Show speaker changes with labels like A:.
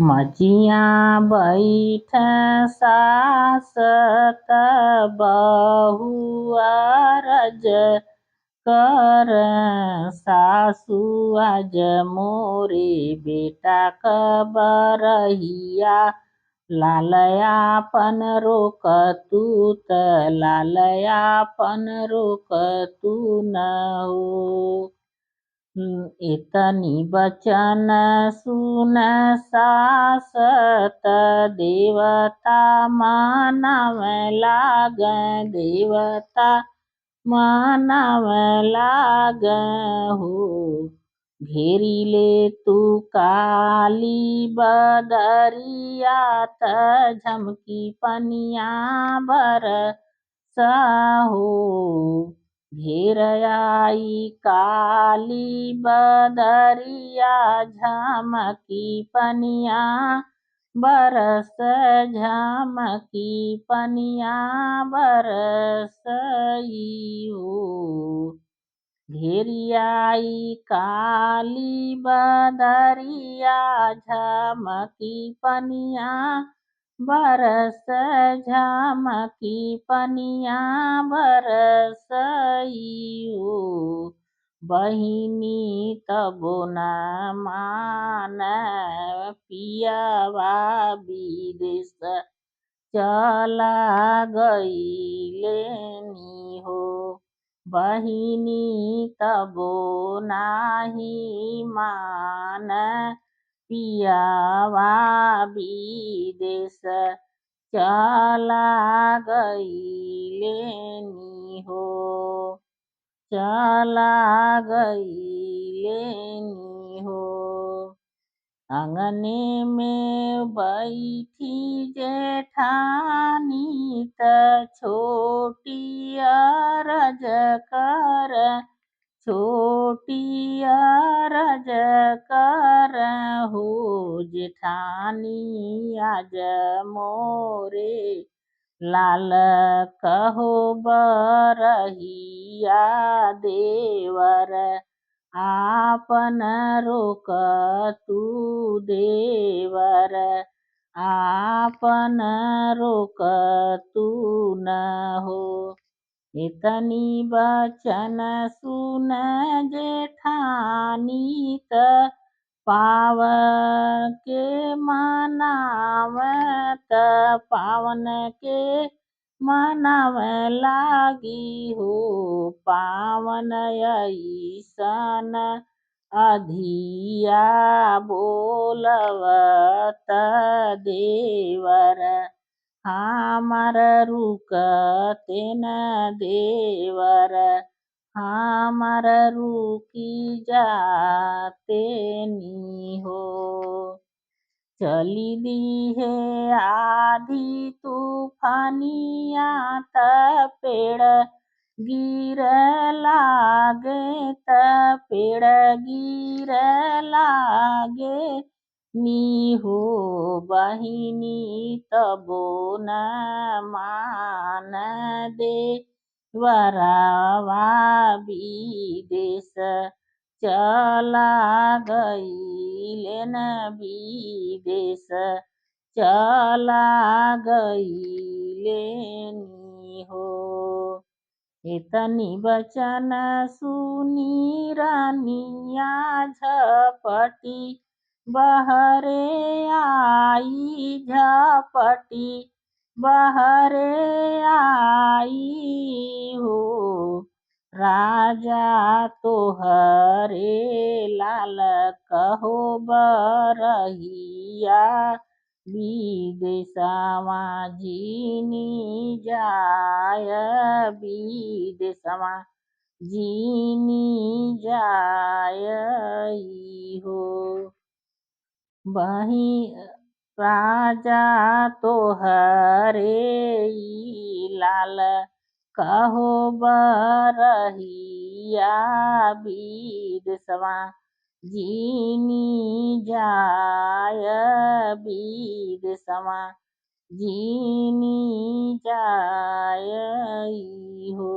A: मचिया बैठ सासत बहु अरज कर सासु आज मोरे बेटा कबरहिया लालयापन रोक तू त लालयापन रोक तू न हो। एतनी बचन सुन सासत देवता मानव लाग देवता मानव लाग हो। घेरी ले तू काली बदरिया त झमकी पनिया बरसहो। घेर आई काली बदरिया झमकी पनिया बरस झमकी पनिया बरसई हो। घेरियाई काली बदरिया झमकी पनिया बरस झमकी पनिया बरसई हो। बहिनी तबो न मान पियवा विदेश चला गईलेनी हो। बहिनी तबो नाही मान पियवा विदेश चला गईलेनी हो। चला गईलेनी हो। अंगने में बैठी जेठानी त छोटी अरज कर छोटी अरज कर हो। जेठानी आज मोरे लाल कहो बरहिया देवर आपन रोक तू देवर आपन रोक तू न हो। इतनी बचन सुन जेठानी त पावन के मनावत पावन के मनाव लागी हो। पावन ऐसन अधिया बोलवत देवर हमर रुकते न देवर हमर रुकी जाते नी हो। चली दी है आधी तूफानिया त पेड़ गिर लागे त पेड़ गिर लागे नी हो। बहिनी तबो न मान दे वरवा विदेश चला गईलेन विदेश चला गईलेनी हो। इतनी बचन सुनी रानिया झपटी बहरे आई झपटी बहरे आई हो। राजा तोहरे लाल कहो बरहिया विदेशवा जीनी जाय विदेशवा जीनी जाय हो। बही राजा तोहरे लाल कहो बरहिया विदेशवा जीनी जाय विदेशवा जीनी जाय हो।